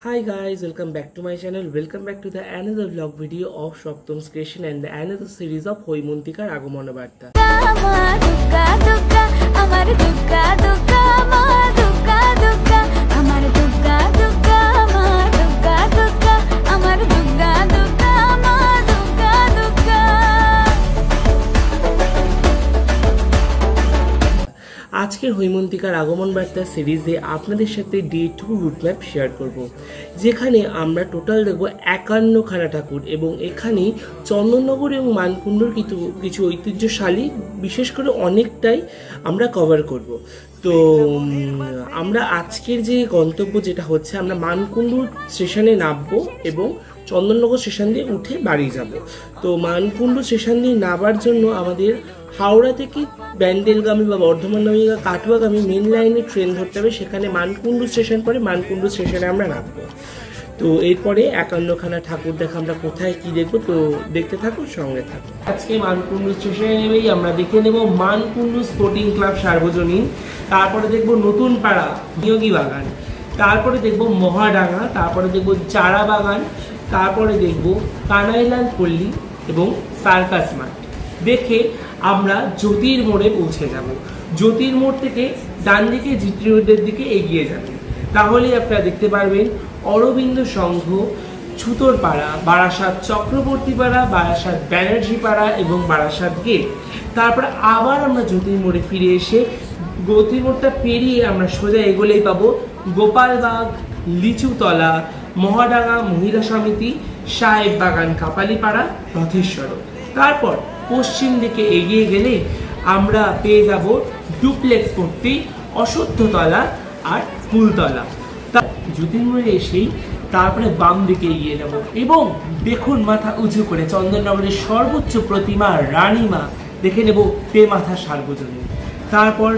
Hi guys, welcome back to my channel. Welcome back to the another vlog video of Shoptom's creation and the another series of হৈমন্তিকার আগমন বার্তা। আজকের হৈমন্তিকার আগমন বার্তা সিরিজে আপনাদের সাথে ডে 2 রুট ম্যাপ শেয়ার করব, যেখানে আমরা টোটাল দেখব 51খানা ঠাকুর এবং এখানে চন্দননগর এবং মানকুণ্ডুর কিছু ঐতিহ্যশালী বিশেষ করে অনেকটাই আমরা কভার করব। তো আমরা আজকের যে গন্তব্য যেটা হচ্ছে, আমরা মানকুণ্ডুর স্টেশনে নামবো এবং চন্দননগর স্টেশন দিয়ে উঠে বাড়ি যাব। তো মানকুণ্ডু স্টেশন দিয়ে নামার জন্য আমাদের হাওড়া থেকে ব্যান্ডেলগামী বা বর্ধমানগামী বা কাটুয়াগামী মেন লাইনে ট্রেন ধরতে হবে। সেখানে মানকুণ্ডু স্টেশন পরে মানকুণ্ডু স্টেশনে আমরা নামবো। তো এরপরে 51খানা ঠাকুর দেখা আমরা কোথায় কি দেখবো, তো দেখতে থাকো, সঙ্গে থাকো। আজকে মানকুণ্ডু স্টেশনে নেমেই আমরা দেখে নেব মানকুণ্ডু স্পোর্টিং ক্লাব সার্বজনীন, তারপরে দেখবো নতুন পাড়া নিয়োগী বাগান, তারপরে দেখবো মহাডাঙ্গা, তারপরে দেখবো চারা বাগান, তারপরে দেখবো কানাইলাল পল্লী এবং সার্কাস মাঠ। দেখে আমরা জ্যোতির মোড়ে পৌঁছে যাব। জ্যোতির মোড় থেকে ডান দিকে জিটি রোডের দিকে এগিয়ে যাবেন, তাহলেই আপনারা দেখতে পারবেন অরবিন্দ সংঘ, ছুতোর পাড়া, বারাসাত চক্রবর্তী পাড়া, বারাসাত ব্যানার্জি পাড়া এবং বারাসাত গেট। তারপর আবার আমরা জ্যোতির মোড়ে ফিরে এসে জ্যোতির মোড়টা পেরিয়ে আমরা সোজা এগোলেই পাবো গোপালবাগ, লিচুতলা, মহাডাঙ্গা মহিলা সমিতি, সাহেব বাগান, কাপালিপাড়া, রথেশ্বর। তারপর পশ্চিম দিকে এগিয়ে গেলে আমরা পেয়ে যাব ডুপ্লেক্স পট্টি, অশ্বত্থতলা আর ফুলতলা। জ্যোতির্ময়ে এসেই তারপরে বাম দিকে এগিয়ে যাব এবং দেখুন মাথা উঁচু করে চন্দননগরের সর্বোচ্চ প্রতিমা রানীমা দেখে নেব তেমাথা সার্বজনীন। তারপর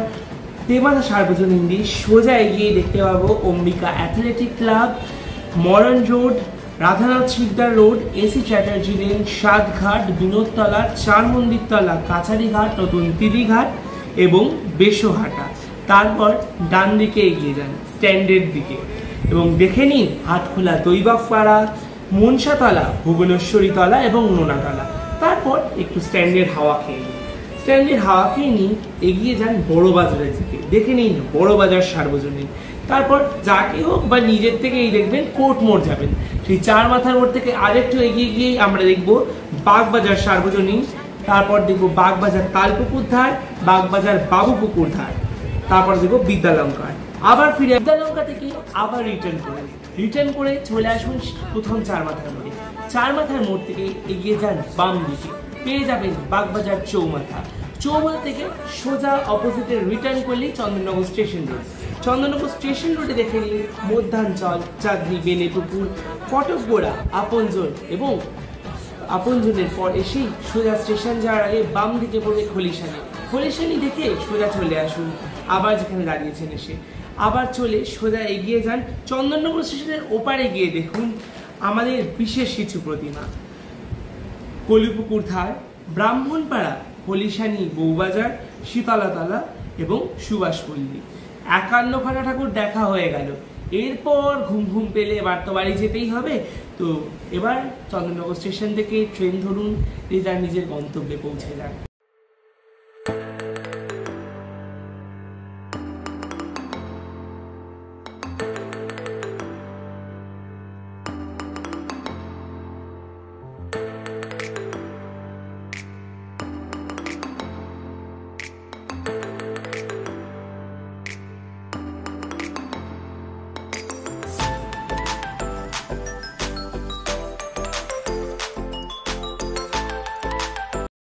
তেমাথা সার্বজনীন দিয়ে সোজা এগিয়ে দেখতে পাবো Ambika athletic club, modern road, Radhanath Sikdar road, A C Chatterjee lane, Satghat, Binodtala, Char Mandirtala, কাছারিঘাট, নতুন তিরিঘাট এবং বেশোহাটা। তারপর ডান দিকে এগিয়ে যান স্ট্যান্ডের দিকে এবং দেখে নিন হাটখোলা দৈবাকপাড়া, মনসাতলা, ভুবনেশ্বরীতলা এবং নোনাতলা। তারপর একটু স্ট্যান্ডের হাওয়া খেয়ে নিন। স্ট্যান্ডের হাওয়া খেয়ে নিন এগিয়ে যান বড় বাজারের দিকে, দেখে নিন বড় বাজার সার্বজনীন। তারপর যাকে হোক বা নিজের থেকেই দেখবেন কোর্ট মোড় যাবেন, সেই চার মাথার মোড় থেকে আরেকটু এগিয়ে গিয়েই আমরা দেখবো বাগবাজার সার্বজনীন। তারপর দেখবো বাগবাজার তালপুকুর ধার, বাগবাজার বাবুপুকুর ধার, তারপর দেখবো বিদ্যালঙ্কার। আবার ফিরে বিদ্যালঙ্কা থেকে আবার রিটার্ন করে চলে আসুন প্রথম চার মাথার মোড়ে। চার মাথার মোড় থেকে এগিয়ে যান বাম দিকে, পেয়ে যাবেন বাগবাজার চৌমাথা। চৌমাথা থেকে সোজা অপোজিটে রিটার্ন করলেই Chandannagar station road. Chandannagar station রোডে দেখে নিন মধ্যাঞ্চল, চাঁদনি, বেনেপুকুর, ফটকগোড়া, আপনজন এবং আপনজনের পর এসেই সোজা স্টেশন যাওয়ার আগে বাম দিকে পড়বে খলিশানি দেখে সোজা চলে আসুন আবার যেখানে দাঁড়িয়েছেন এসে। আবার চলে সোজা এগিয়ে যান চন্দননগর স্টেশনের ওপারে গিয়ে দেখুন আমাদের বিশেষ কিছু প্রতিমা, কলিপুকুর ধার, ব্রাহ্মণপাড়া, খলিশানি, বউবাজার, শীতলাতলা এবং সুভাষপল্লী। 51খানা ঠাকুর দেখা হয়ে গেল। এরপর ঘুম পেলে এবার তো বাড়ি যেতেই হবে। তো এবার চন্দননগর স্টেশন থেকে ট্রেন ধরুন, যে যার নিজের গন্তব্যে পৌঁছে যান।